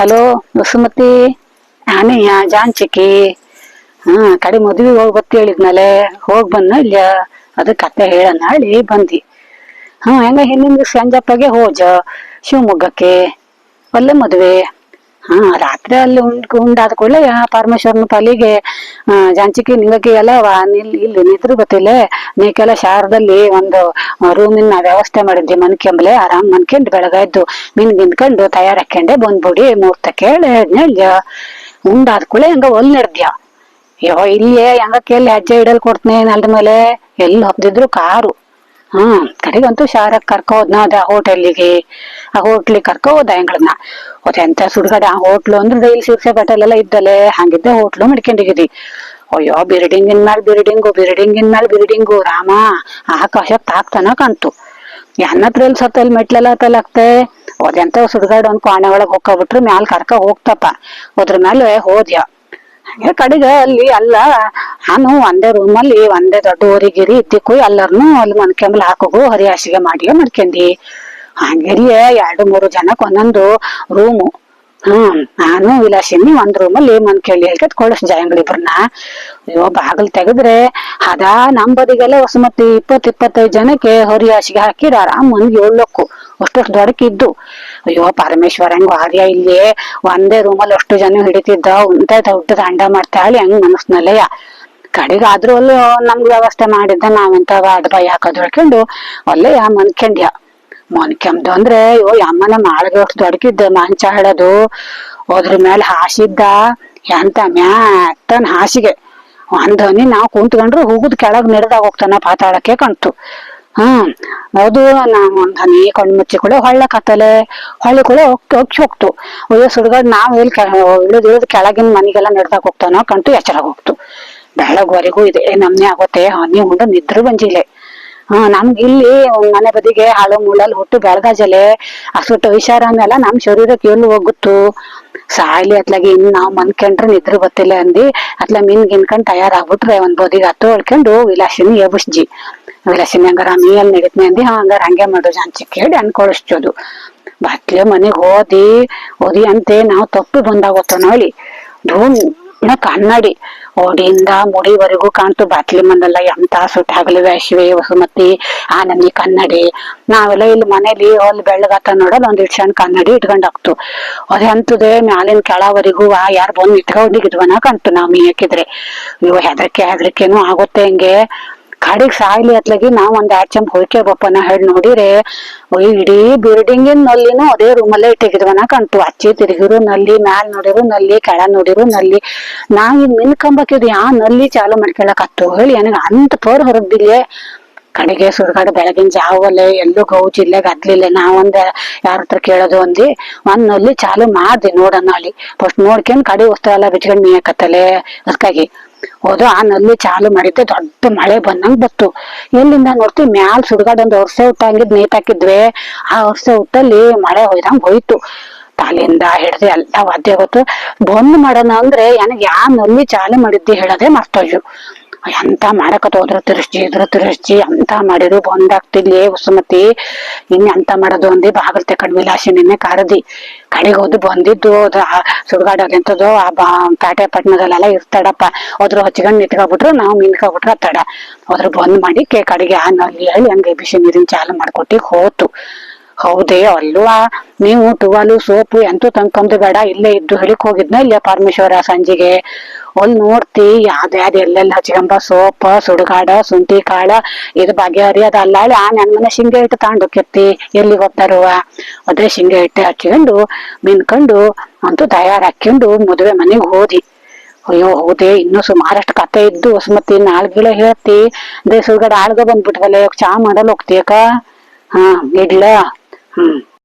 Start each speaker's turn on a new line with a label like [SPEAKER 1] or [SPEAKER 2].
[SPEAKER 1] Hello Vasumathi, ನಾನೇ ಜಾಂಚಿಕಿ. ಕಡೆ ಮದ್ವಿಗೆ ಹೋಗಿ ಬತ್ತಿ ಹೇಳಿದ್ಮೇಲೆ ಹೋಗ್ ಬಂದ ಇಲ್ಲ ಅದಕ್ಕೆ ಕತೆ ಹೇಳನ್ನ ಹೇಳಿ ಬಂದಿ. ಹೆಂಗ ಹಿಂದಿನ ಸಂಜಪ್ಪಗೆ ಹೋಜ ಶಿವಮೊಗ್ಗಕ್ಕೆ ಒಳ್ಳೆ ಮದ್ವೆ. ರಾತ್ರಿ ಅಲ್ಲಿ ಉಂಡಾದ ಕೂಡಲೇ ಪರಮೇಶ್ವರನ ಪಾಲಿಗೆ ಜಾಂಚಿಕಿ ನಿಂಗಕ್ಕೆ ಎಲ್ಲ ಇಲ್ಲಿ ನಿದ್ರು ಗೊತ್ತಿಲ್ಲ ನೀಕೆಲ್ಲ ಶಾರದಲ್ಲಿ ಒಂದು ರೂಮಿನ ವ್ಯವಸ್ಥೆ ಮಾಡಿದ್ವಿ. ಮನ್ಕೆಂಬ್ಲೆ ಆರಾಮ್ ಮನ್ಕೆಂಡು ಬೆಳಗಾಯ್ತು ಮೀನ್ ಗಿನ್ಕೊಂಡು ತಯಾರ್ ಹಾಕೊಂಡೆ ಬಂದ್ಬಿಡಿ ಮುಹೂರ್ತಕ್ಕೆ ಹೇಳಿ ಉಂಡಾದ ಕೂಡಲೇ ಹಂಗ ಒಲ್ ನಡ್ದ್ಯ. ಇಲ್ಲೇ ಹೆಂಗಕ್ಕೆ ಎಲ್ಲಿ ಹೆಜ್ಜೆ ಇಡಲ್ ಕೊಡ್ತೀನಿ ನೆಲದ ಮೇಲೆ ಎಲ್ಲಿ ಹೊಪ್ದಿದ್ರು ಕಾರು. ಕಡೆಗಂತೂ ಶಾರಕ್ ಕರ್ಕೊ ಹೋದ್ನ ಅದ ಹೋಟೆಲಿಗೆ. ಆ ಹೋಟ್ಲಿಗೆ ಕರ್ಕೊ ಹೋದ ಹೆಂಗಳನ್ನ ಎಂತ ಸುಡ್ಗಡೆ. ಆ ಹೋಟ್ಲು ಅಂದ್ರೆ ಡೈಲಿ ಶಿರ್ಸೆ ಬಟ್ಟಲೆಲ್ಲ ಇದ್ದಲೆ ಹಂಗಿದ್ದ ಹೋಟ್ಲು ಮಡ್ಕೊಂಡಿಗಿದಿ. ಅಯ್ಯೋ ಬಿಲ್ಡಿಂಗಿನ ಮ್ಯಾಲ ಬಿಲ್ಡಿಂಗು ರಾಮ ಆಕಾಶಕ್ ತಾಕ್ತನ ಕಾಣ್ತು. ಎನ್ನತ್ರ ಎಲ್ಲಿ ಸತ್ತಲ್ಲಿ ಮೆಟ್ಲೆಲ್ಲ ತಲಾಗ್ತೆ. ಅದೆಂತ ಸುಡ್ಗಾಡ್ ಒಂದ್ ಕೋಣೆ ಒಳಗ್ ಹೊಕ್ಕಬಿಟ್ರು ಮ್ಯಾಲ ಕರ್ಕ ಹೋಗ್ತಪ್ಪ. ಅದ್ರ ಮೇಲೆ ಹೋದ್ಯ. ಕಡೆಗ ಅಲ್ಲಿ ಅಲ್ಲ ನಾನು ಒಂದೇ ರೂಮಲ್ಲಿ ಒಂದೇ ದೊಡ್ಡ ಊರಿಗಿರಿ ಇದ್ದಿಕ್ಕು ಎಲ್ಲರನು ಅಲ್ಲಿ ಮನ್ಕೆಂಬ್ಲ ಹಾಕೋಗು ಹರಿ ಹಾಸಿಗೆ ಮಾಡಿ ಮಡ್ಕೊಂಡಿ. ಹಂಗಿರಿಯೇ 2-3 ಜನಕ್ ಒಂದೊಂದು ರೂಮು. ನಾನು ವಿಲಾಸಿನಿ ಒಂದ್ ರೂಮಲ್ಲಿ ಮನ್ಕೇಳಿ ಹೇಳ್ಕತ್ ಕಳಿಸ್ ಜಯಂಗಳಿಬ್ರನ್ನ. ಅಯ್ಯೋ ಬಾಗಿಲ್ ತೆಗದ್ರೆ ಅದಾ ನಂಬದಿಗೆಲ್ಲ ವಸುಮತಿ 20-25 ಜನಕ್ಕೆ ಹೊರಿ ಹಾಸಿಗೆ ಹಾಕಿರ ಆರಾಮ್ ಮನ್ಗೆ 7 ಲಕ್ಕು ಅಷ್ಟು ದೊಡಕಿದ್ದು. ಅಯ್ಯೋ ಪರಮೇಶ್ವರ ಹೆಂಗ್ ಆರ್ಯ ಇಲ್ಲಿ ಒಂದೇ ರೂಮಲ್ಲಿ ಅಷ್ಟು ಜನ ಹಿಡಿತಿದ್ದ ಉಂಟೆ ದೊಡ್ಡ ದಂಡ ಮಾಡ್ತಾಳಿ ಹಂಗ್ ಮನಸ್ನಲ್ಲಯ್ಯ. ಕಡೆಗಾದ್ರೂ ಅಲ್ಲೂ ನಮ್ಗ್ ವ್ಯವಸ್ಥೆ ಮಾಡಿದ್ದ ನಾವೆಂತ ಅದ್ ಭಯ ಹಾಕೋದ್ಕೊಂಡು ಅಲ್ಲೇ ಮನ್ಕೆಂಡ್ಯ. ಮೊನ್ಕೆಂಬ್ದು ಅಂದ್ರೆ ಅಮ್ಮನ ಮಾಳಿಗೆ ಅಷ್ಟು ದೊಡಕಿದ್ದ ಮಂಚ ಹೇಳೋದು ಅದ್ರ ಮೇಲೆ ಹಾಸಿದ್ದ ಎಂತ ಮ್ಯಾಕ್ಟನ್ ಹಾಸಿಗೆ. ಒಂದನಿ ನಾವ್ ಕುಂತ್ಕೊಂಡ್ರು ಹೋಗುದ್ ಕೆಳಗ್ ನೆಡ್ದಾಗ ಹೋಗ್ತಾನ ಪಾತಾಳಕ್ಕೆ ಕಾಣ್ತು. ಅದು ಒಂದ್ ಹನಿ ಕಣ್ಣು ಮುಚ್ಚಿ ಕೂಡ ಹೊಳ್ಳ ಕತ್ತಲೆ ಹೊಳ್ಳಿ ಕೂಡ ಹೋಗ್ತು. ಅಯ್ಯೋ ಸುಡ್ಗಾಡ್ ನಾವ್ ಇಳಿದ್ ಕೆಳಗಿನ ಮನಿಗೆಲ್ಲ ನೆಡ್ದಾಗ ಹೋಗ್ತಾನ ಕಂಟು ಎಚ್ಚರಾಗ ಹೋಗ್ತು. ಬೆಳಗ್ವರೆಗೂ ಇದೆ ನಮ್ನೆ ಆಗುತ್ತೆ. ಹನಿ ಉಂಡು ನಿದ್ರು ಬಂಜಿಲೆ. ನಮ್ಗ ಇಲ್ಲಿ ಮನೆ ಬದಿಗೆ ಹಾಳು ಮುಳ್ಳಲ್ಲಿ ಹುಟ್ಟು ಬೆಳಗಾಜಲೆ ಅಷ್ಟು ವಿಚಾರ ಅಂದೆಲ್ಲ ನಮ್ ಶರೀರಕ್ಕೆ ಎಲ್ಲಿ ಹೋಗುತ್ತು. ಸಾಯ್ಲಿ ಅತ್ಲಾಗಿ ಇನ್ ನಾವ್ ಮನ್ಕೊಂಡ್ರೆ ನಿದ್ರು ಗೊತ್ತಿಲ್ಲ ಅಂದಿ ಅತ್ಲ ಮೀನ್ ಗಿನ್ಕೊಂಡ್ ತಯಾರಾಗ್ಬಿಟ್ರೆ ಒಂದ್ ಬದಿಗೆ ಹತ್ತು ಹೊಳ್ಕೊಂಡು ವಿಲಾಸಿನಿ ಎಬ್ಬಿಸ್ಜಿ. ವಿಲಾಸಿನಿ ಹಂಗಾರ ನೀಲ್ ನಡೀತ್ನಿ ಅಂದಿ ಹಂಗಾರ ಹಂಗೆ ಮಾಡು ಜಾಂಚಿಕ್ ಹೇಳಿ ಅನ್ಕೊಳಿಸ್ಜೋದು. ಬತ್ಲೆ ಮನೆಗ್ ಓದಿ ಅಂತೆ ನಾವ್ ತಪ್ಪು ಬಂದಾಗೊತ್ತ ನೋಡಿ ಧೂಮ್ ಕನ್ನಡಿ ಓಡಿಯಿಂದ ಮುಡಿವರೆಗೂ ಕಾಣ್ತು. ಬಾಟ್ಲಿ ಮಂದಲ್ಲ ಎಂತ ಸುಟ್ಟಾಗಲಿ ವ್ಯಾಶಿವೆ ವಸುಮತಿ ಆ ನಮ್ನಿ ಕನ್ನಡಿ. ನಾವೆಲ್ಲ ಇಲ್ಲಿ ಮನೇಲಿ ಅಲ್ಲಿ ಬೆಳ್ಳಗತ್ತ ನೋಡಲ್ ಒಂದ್ ಇಟ್ಸಣ್ ಕನ್ನಡಿ ಇಟ್ಕೊಂಡ್ ಹಾಕ್ತು. ಅದೇ ಅಂತದೆ ಮ್ಯಾಲಿನ ಕೆಳವರೆಗೂ ಯಾರು ಬಂದ್ ಇಟ್ಕೊಂಡಿದ್ವನ ಕಾಣ್ತು ನಾವ್ ಮೀಕಿದ್ರೆ. ಇವ್ ಹೆದರಿಕೆನೂ ಆಗುತ್ತೆ ಹಿಂಗೆ. ಕಡೆಗ್ ಸಾಯ್ಲಿ ಅತ್ಲಾಗಿ ನಾವ್ ಒಂದ್ 2 ಚಂಪ್ ಹೊಯ್ಕೆ ಬಪ್ಪನ ಹೇಳಿ ನೋಡಿರೆ ಇಡೀ ಬಿಲ್ಡಿಂಗಿನ ನಲ್ಲಿನೂ ಅದೇ ರೂಮಲ್ಲೇ ಇಟ್ಟಿಗಿದ್ವನ ಕಾಣ್ತು. ಅಚ್ಚಿ ತಿರುಗಿರು ನಲ್ಲಿ, ಮ್ಯಾಲ್ ನೋಡಿರು ನಲ್ಲಿ, ಕೆಳ ನೋಡಿರು ನಲ್ಲಿ. ನಾವ್ ಇನ್ ಮಿನ್ಕಂಬಕಿದ್ ನಲ್ಲಿ ಚಾಲು ಮಾಡ್ಕೊಳಕತ್ತು ಹೇಳಿ ನನಗ ಅಂತ ಪೋರ್ ಹೊರಗ್ದಿಲ್ಲೆ. ಕಡೆಗೆ ಸುಡ್ಗಾಡು ಬೆಳಗಿನ ಜಾವಲ್ಲೇ ಎಲ್ಲೂ ಗೌಜಿಲ್ಲೆ ಗದ್ಲಿಲ್ಲ. ನಾವೊಂದ್ ಯಾರ ಹತ್ರ ಕೇಳೋದು ಒಂದ್ ನಲ್ಲಿ ಚಾಲು ಮಾಡ್ದೆ ನೋಡೋಣ ಅಲ್ಲಿ. ಫಸ್ಟ್ ನೋಡ್ಕೊಂಡ್ ಕಡೆ ವಸ್ತು ಎಲ್ಲ ಬಿಚ್ಕೊಂಡ್ ಮೀಯಕತ್ತಲೆ ಅದಕ್ಕಾಗಿ ಹೋದು. ಆ ನಲ್ಲಿ ಚಾಲು ಮಾಡಿದ್ದೆ ದೊಡ್ಡ ಮಳೆ ಬಂದಂಗ್ ಬತ್ತು. ಎಲ್ಲಿಂದ ನೋಡ್ತೀವಿ ಮ್ಯಾಲ್ ಸುಡ್ಗಾಡ್ ಒಂದ್ ವರ್ಷ ಹುಟ್ಟಂಗಿದ್ ನೇತ್ ಹಾಕಿದ್ವಿ. ಆ ವರ್ಷ ಹುಟ್ಟಲ್ಲಿ ಮಳೆ ಹೊಯ್ದಂಗ್ ಹೋಯ್ತು. ತಾಲಿಂದ ಹಿಡ್ದು ಎಲ್ಲ ವಾದ್ಯ ಗೊತ್ತು. ಬಂದ್ ಮಾಡೋಣ ಅಂದ್ರೆ ನನಗ್ ನಲ್ಲಿ ಚಾಲು ಮಾಡಿದ್ದಿ ಹೇಳೋದೇ ಮರ್ತೋಯ್ತು. ಎಂತ ಮಾಡಕತ್ ಹೋದ್ರ ತಿರ್ಸ್ಜಿ ಎಂತ ಮಾಡಿದ್ರು ಬಂದಾಗ್ತಿಲ್ಲಿ ವಸುಮತಿ. ಇನ್ ಎಂತ ಮಾಡೋದು ಅಂದಿ ಬಾಗಲ್ ತೆಕೊಂಡ್ ವಿಲಾಸಿನಿನ್ನೆ ಕಾರದಿ. ಕಡೆಗೆ ಹೋದು ಬಂದಿದ್ದು ಸುಡ್ಗಾಡೋದ್ ಎಂತದ್ದು ಪೇಟೆ ಪಟ್ಟಣದಲ್ಲೆಲ್ಲ ಇರ್ತಾಡಪ್ಪ. ಅದ್ರ ಹಚ್ಕೊಂಡ್ ನಿಂತ್ಕೊಬಿಟ್ರು ನಾವ್ ಮಿನ್ಕೊಬಿಟ್ರ ತಡ ಅದ್ರ ಬಂದ್ ಮಾಡಿ ಕಡೆಗೆ ನಲ್ಲಿ ಹೇಳಿ ಹಂಗೆ ಬಿಸಿ ನೀರಿನ ಚಾಲು ಮಾಡ್ಕೊಟ್ಟಿ ಹೋತು. ಹೌದೇ ಅಲ್ವಾ ನೀವು ಟುವಾಲು ಸೋಪು ಎಂತೂ ತಂದ್ಕೊಂಡ್ ಬೇಡ ಇಲ್ಲೇ ಇದ್ದು ಹೇಳಿಕ್ ಹೋಗಿದ್ನ ಇಲ್ಲ ಪರಮೇಶ್ವರ ಸಂಜೆಗೆ. ಅಲ್ಲಿ ನೋಡ್ತಿ ಯಾವ್ದ್ ಎಲ್ಲೆಲ್ಲ ಹಚ್ಕೊಂಬ ಸೋಪ ಸುಡ್ಗಾಡ ಶುಂಠಿ ಕಾಳ ಇದು ಬಗೆಹರಿ ಅದ ಅಲ್ಲಾಳಿ ನನ್ ಮನೆ ಶಿಂಗೆ ಇಟ್ಟು ತಗೊಂಡೋಗಿರ್ತಿ ಎಲ್ಲಿಗೆ ಹೋಗ್ತಾರುವ. ಅದೇ ಶಿಂಗೆ ಇಟ್ಟೆ ಹಚ್ಕೊಂಡು ಮಿನ್ಕೊಂಡು ಅಂತೂ ತಯಾರ್ ಹಾಕೊಂಡು ಮದುವೆ ಮನೆಗ್ ಹೋದಿ. ಅಯ್ಯೋ ಹೌದೇ ಇನ್ನೂ ಸುಮಾರಷ್ಟು ಕತೆ ಇದ್ದು ವಸುಮತಿ ನಾಳ್ಗಿಳ ಹೇಳ್ತಿ. ಸುಡ್ಗಾಡ ಆಳ್ಗ ಬಂದ್ಬಿಟ್ವಲ್ಲ ಚಾ ಮಾಡಲ್ ಹೋಗ್ತಿಯಕ್ಕ. ಇಡ್ಲ.